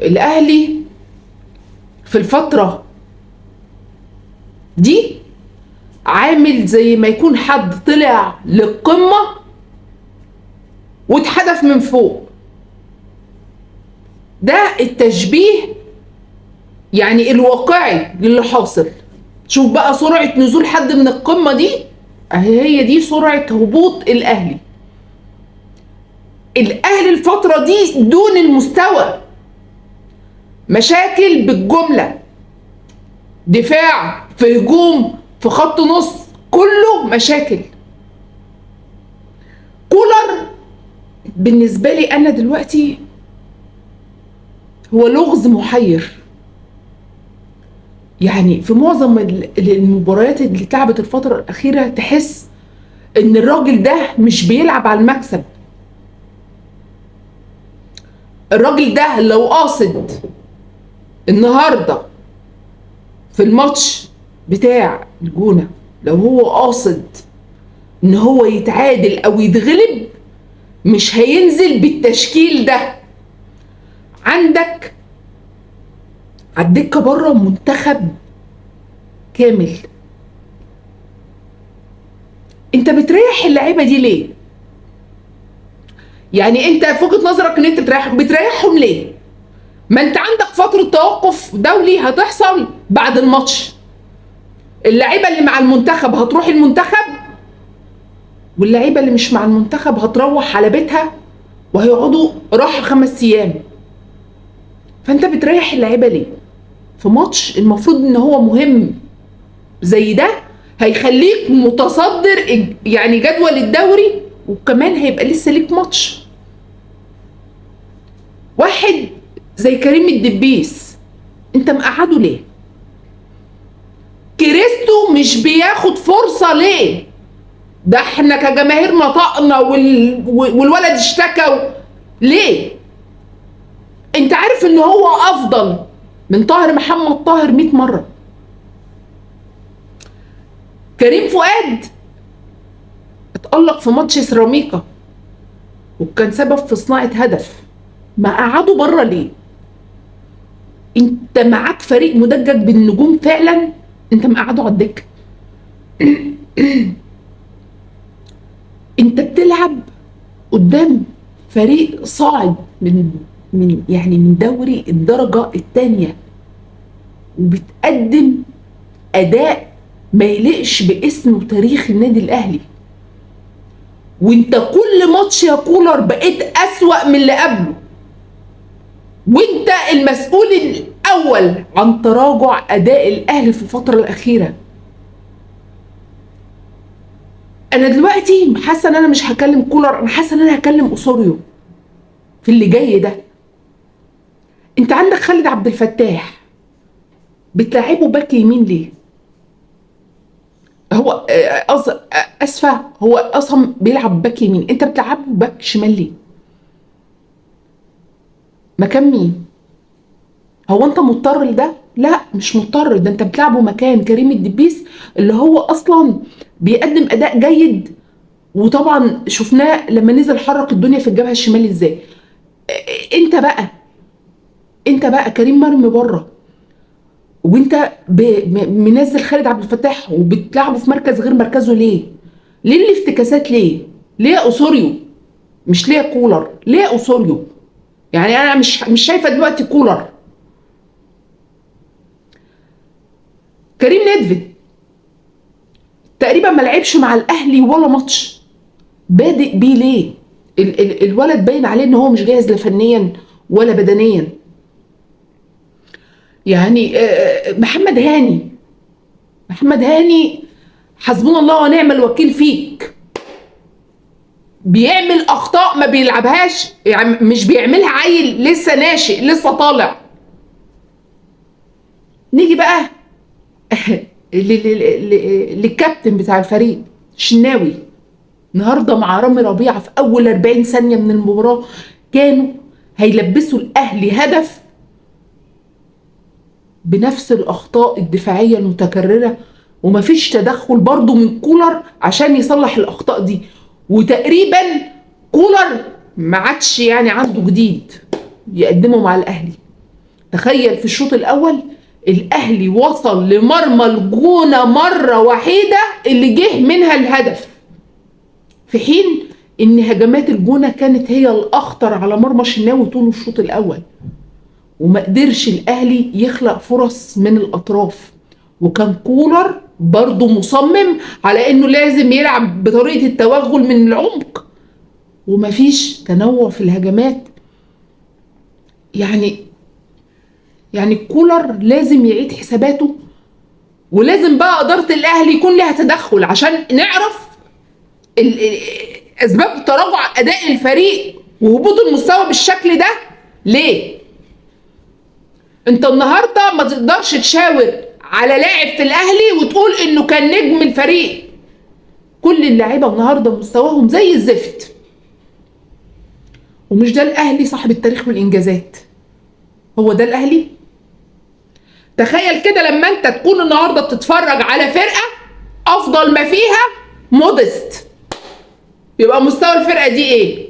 الاهلي في الفترة دي عامل زي ما يكون حد طلع للقمة واتحدف من فوق. ده التشبيه يعني الواقعي للي حاصل. شوف بقى سرعة نزول حد من القمة دي، هي دي سرعة هبوط الأهلي. الأهلي الفترة دي دون المستوى، مشاكل بالجملة، دفاع في هجوم في خط نص، كله مشاكل. كولر بالنسبة لي أنا دلوقتي هو لغز محير. يعني في معظم المباريات اللي اتلعبت الفترة الأخيرة تحس إن الراجل ده مش بيلعب على المكسب. الراجل ده لو قاصد النهارده في الماتش بتاع الجونة، لو هو قاصد إن هو يتعادل أو يتغلب، مش هينزل بالتشكيل ده. عندك عالدكة بره منتخب كامل، انت بتريح اللعيبه دي ليه؟ يعني انت في وجهه نظرك ان انت بتريحهم ليه؟ ما انت عندك فتره توقف دولي هتحصل بعد الماتش. اللعيبه اللي مع المنتخب هتروح المنتخب، واللعيبه اللي مش مع المنتخب هتروح على بيتها وهيقعدوا راحه 5 ايام. فانت بتريح اللعيبه ليه؟ في ماتش المفروض ان هو مهم زي ده، هيخليك متصدر يعني جدول الدوري، وكمان هيبقى لسه ليك ماتش. واحد زي كريم الدبيس انت مقعده ليه؟ كريستو مش بياخد فرصة ليه؟ ده احنا كجماهير نطقنا والولد اشتكى ليه؟ انت عارف ان هو افضل من طاهر محمد طاهر 100 مرة. كريم فؤاد اتألق في ماتش سيراميكا وكان سبب في صناعة هدف، ما قعدوا بره ليه؟ انت معاك فريق مدجج بالنجوم فعلا، انت مقعده على الدكه. انت بتلعب قدام فريق صاعد من دوري الدرجه الثانيه، وبتقدم اداء ما يليقش باسم وتاريخ النادي الاهلي، وانت كل ماتش يا كولر بقيت اسوأ من اللي قبله، وانت المسؤول الاول عن تراجع اداء الاهلي في الفتره الاخيره. انا دلوقتي حاسه ان انا مش هكلم كولر، انا حاسه ان انا هكلم اوسوريو في اللي جاي ده. انت عندك خالد عبد الفتاح بتلعبه باك يمين ليه؟ هو اسفه، هو اصلا بيلعب باك يمين، انت بتلعبه باك شمال ليه؟ مكان مين؟ هو انت مضطر لده؟ لا مش مضطر، ده انت بتلعبه مكان كريم الدبيس اللي هو اصلا بيقدم اداء جيد، وطبعا شفناه لما نزل حرك الدنيا في الجبهه الشمال ازاي. انت بقى كريم مرمي بره، وانت منزل خالد عبد الفتاح وبتلعبه في مركز غير مركزه ليه؟ ليه الافتكاسات ليه؟ ليه يا اوسوريو؟ مش ليه يا كولر، ليه يا اوسوريو؟ يعني انا مش شايفه دلوقتي كولر. كريم نيدفيد تقريبا ما لعبش مع الاهلي ولا ماتش، بادئ بيه ليه؟ الولد باين عليه ان هو مش جاهز لا فنيا ولا بدنيا. يعني محمد هاني حسبنا الله ونعم الوكيل فيك، بيعمل اخطاء ما بيلعبهاش، يعني مش بيعملها عيل لسه ناشئ لسه طالع. نيجي بقى للكابتن بتاع الفريق الشناوي النهارده مع رامي ربيعه في اول 40 ثانيه من المباراه كانوا هيلبسوا الاهلي هدف بنفس الاخطاء الدفاعيه المتكرره، ومفيش تدخل برضو من كولر عشان يصلح الاخطاء دي. وتقريبا كولر ما عادش يعني عنده جديد يقدمه مع الاهلي. تخيل في الشوط الاول الاهلي وصل لمرمى الجونة مرة وحيدة اللي جه منها الهدف، في حين ان هجمات الجونة كانت هي الاخطر على مرمى الشناوي طول الشوط الاول، وما قدرش الاهلي يخلق فرص من الاطراف. وكان كولر برضو مصمم على انه لازم يلعب بطريقة التوغل من العمق، ومفيش تنوع في الهجمات. يعني كولر لازم يعيد حساباته، ولازم بقى إدارة الأهلي يكون لها تدخل عشان نعرف أسباب تراجع أداء الفريق وهبوط المستوى بالشكل ده ليه. أنت النهاردة ما تقدرش تشاور على لاعب في الأهلي وتقول إنه كان نجم الفريق. كل اللاعيبة النهاردة مستواهم زي الزفت، ومش ده الأهلي صاحب التاريخ والإنجازات. هو ده الأهلي؟ تخيل كده لما انت تكون النهارده بتتفرج على فرقه افضل ما فيها مودست، يبقى مستوى الفرقه دي ايه؟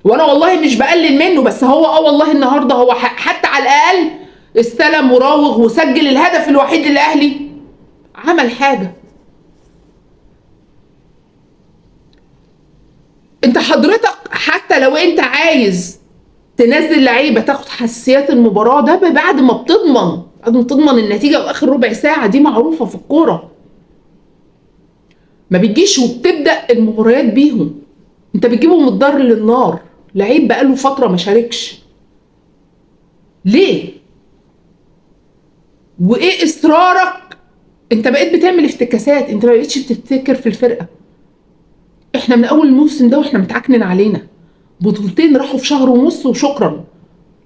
وانا والله مش بقلل منه، بس هو والله النهارده هو حتى على الاقل استلم وراوغ وسجل الهدف الوحيد للاهلي، عمل حاجه. انت حضرتك حتى لو انت عايز تنزل لعيبه تاخد حساسيات المباراه، ده بعد ما بتضمن النتيجه واخر ربع ساعه، دي معروفه في الكوره. ما بتجيش وبتبدا المباريات بيهم، انت بتجيبه من الدار للنار. لعيب بقاله فتره ما شاركش ليه؟ وايه اصرارك؟ انت بقيت بتعمل افتكاسات، انت ما بقيتش بتفتكر في الفرقه. احنا من اول الموسم ده واحنا متعكنن علينا بطولتين راحوا في شهر ونص وشكرا.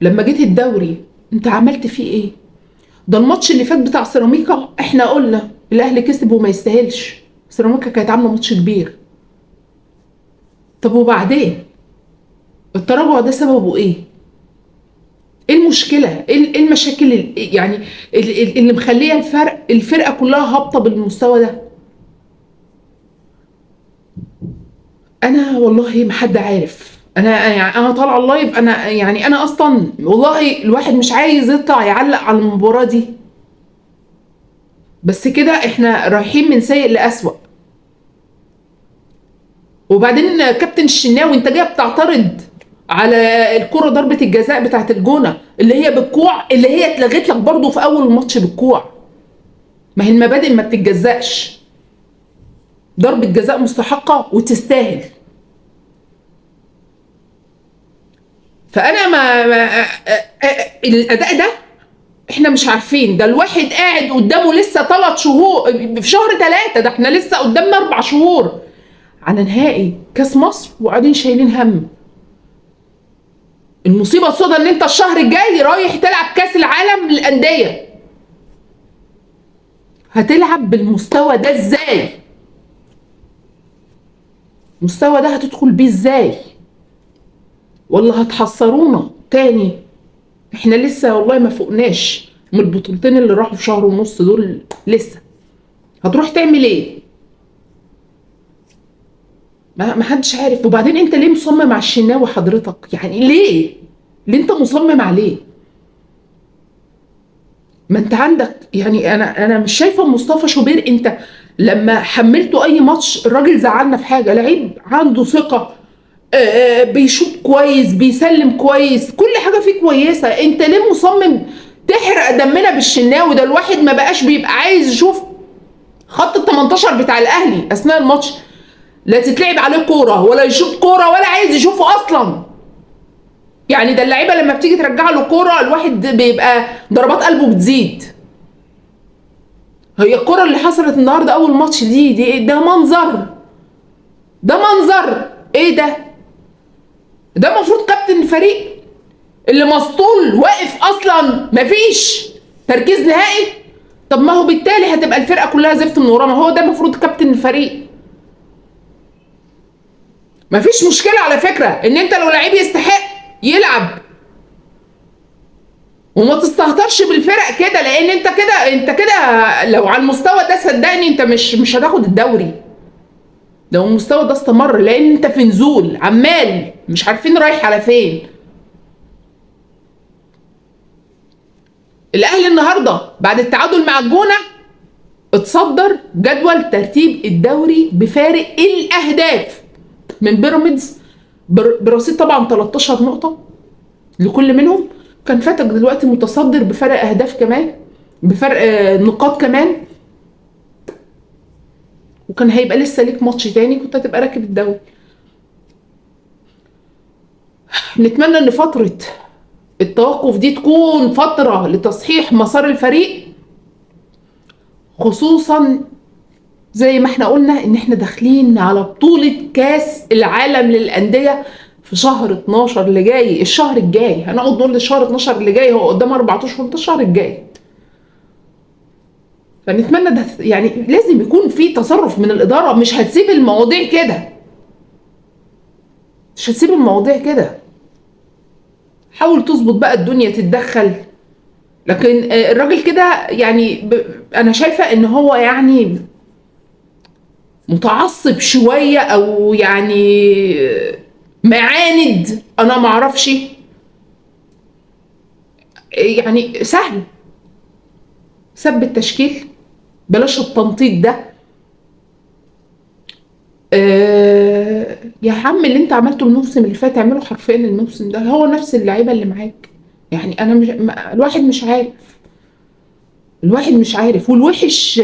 لما جيت الدوري انت عملت فيه ايه؟ ده الماتش اللي فات بتاع سيراميكا احنا قلنا الاهلي كسب وما يستاهلش، سيراميكا كانت عامله ماتش كبير. طب وبعدين التراجع ده سببه ايه؟ ايه المشكله؟ ايه المشاكل يعني اللي مخليه الفرقه كلها هابطه بالمستوى ده؟ انا والله ما حد عارف. انا طالعه اللايف، انا اصلا والله الواحد مش عايز يطلع يعلق على المباراه دي، بس كده احنا رايحين من سيء لأسوأ. وبعدين كابتن الشناوي انت جاي بتعترض على الكرة ضربة الجزاء بتاعت الجونة اللي هي بالكوع، اللي هي اتلغت لك برضه في اول الماتش بالكوع. ما هي المبادئ ما بتتجزأش، ضربة جزاء مستحقة وتستاهل. فانا الاداء ده احنا مش عارفين. ده الواحد قاعد قدامه لسه 3 شهور، في شهر 3 ده احنا لسه قدامنا 4 شهور على نهائي كاس مصر وقاعدين شايلين هم. المصيبه السوداء ان انت الشهر الجاي رايح تلعب كاس العالم للانديه. هتلعب بالمستوى ده ازاي؟ المستوى ده هتدخل بيه ازاي؟ ولا هتحصرونا تاني؟ احنا لسه والله ما فوقناش من البطولتين اللي راحوا في شهر ونص دول. لسه هتروح تعمل ايه؟ ما حدش عارف. وبعدين انت ليه مصمم على الشناوي حضرتك؟ يعني ليه انت مصمم عليه؟ ما انت عندك يعني انا مش شايفه مصطفى شوبير. انت لما حملته اي ماتش الراجل زعلنا في حاجه؟ لعيب عنده ثقه، بيشوط كويس، بيسلم كويس، كل حاجه فيه كويسه. انت ليه مصمم تحرق دمنا بالشناوي ده؟ الواحد ما بقاش بيبقى عايز يشوف خط ال 18 بتاع الاهلي اثناء الماتش، لا تتلعب عليه كوره ولا يشوط كوره ولا عايز يشوفه اصلا. يعني ده اللعيبه لما بتيجي ترجع له كوره الواحد بيبقى ضربات قلبه بتزيد. هي الكوره اللي حصلت النهارده اول ماتش دي ده منظر، ده منظر ايه ده؟ ده المفروض كابتن الفريق اللي مسطول واقف اصلا مفيش تركيز نهائي. طب ما هو بالتالي هتبقى الفرقه كلها زفت من وراه. ما هو ده المفروض كابتن الفريق. مفيش مشكله على فكره ان انت لو لعيب يستحق يلعب، وما تستهترش بالفرق كده، لان انت كده لو على المستوى ده صدقني انت مش هتاخد الدوري لو المستوى ده استمر، لان انت في نزول عمال مش عارفين رايح على فين. الاهلي النهارده بعد التعادل مع الجونه اتصدر جدول ترتيب الدوري بفارق الاهداف من بيراميدز برصيد طبعا 13 نقطه لكل منهم. كان فاتك دلوقتي متصدر بفرق اهداف كمان، بفرق نقاط كمان، وكان هيبقى لسه ليك ماتش تاني كنت هتبقى راكب الدوري. نتمنى ان فتره التوقف دي تكون فتره لتصحيح مسار الفريق، خصوصا زي ما احنا قلنا ان احنا داخلين على بطوله كاس العالم للانديه في شهر 12 اللي جاي. الشهر الجاي هنقعد نقول الشهر 12 اللي جاي، هو قدام 4 اشهر، ده الشهر الجاي. فنتمنى ده يعني لازم يكون في تصرف من الاداره، مش هتسيب المواضيع كده، مش هتسيب المواضيع كده. حاول تظبط بقى الدنيا، تتدخل. لكن الراجل كده يعني انا شايفه ان هو يعني متعصب شويه، او يعني معاند، انا معرفش. يعني سهل سب التشكيل، بلاش التنطيط ده. يا عم اللي انت عملته الموسم اللي فات اعمله حرفيا الموسم ده، هو نفس اللعيبه اللي معاك. يعني انا مش الواحد مش عارف، الواحد مش عارف. والوحش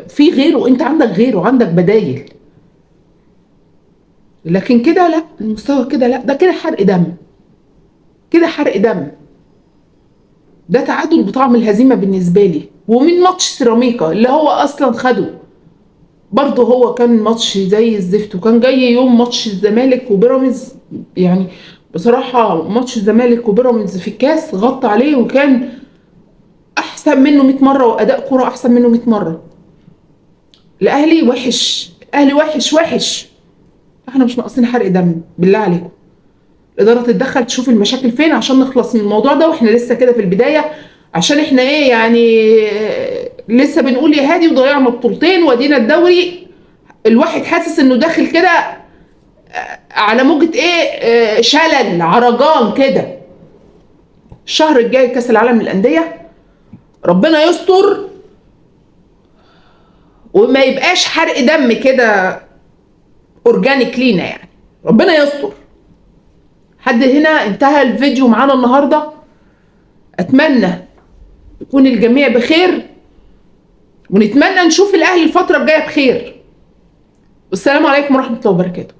في غيره، انت عندك غيره، عندك بدايل. لكن كده لا، المستوى كده لا، ده كده حرق دم، كده حرق دم. ده تعادل بطعم الهزيمه بالنسبه لي. ومن ماتش سيراميكا اللي هو اصلا خده برضه، هو كان ماتش زي الزفت، وكان جاي يوم ماتش الزمالك وبيراميدز. يعني بصراحه ماتش الزمالك وبيراميدز في الكاس غطى عليه، وكان احسن منه 100 مره، واداء كره احسن منه 100 مره. الاهلي وحش، الاهلي وحش وحش. احنا مش ناقصين حرق دم، بالله عليكم الاداره تتدخل تشوف المشاكل فين عشان نخلص من الموضوع ده، واحنا لسه كده في البدايه. عشان احنا ايه يعني، لسه بنقول يا هادي وضيعنا بطولتين وادينا الدوري. الواحد حاسس انه داخل كده على موجة ايه، شلل عرجان كده. الشهر الجاي كاس العالم للانديه، ربنا يستر وما يبقاش حرق دم كده اورجانيك لينا، يعني ربنا يستر. حد هنا انتهى الفيديو معانا النهارده. اتمنى يكون الجميع بخير، ونتمنى نشوف الاهلي الفتره الجايه بخير. والسلام عليكم ورحمه الله وبركاته.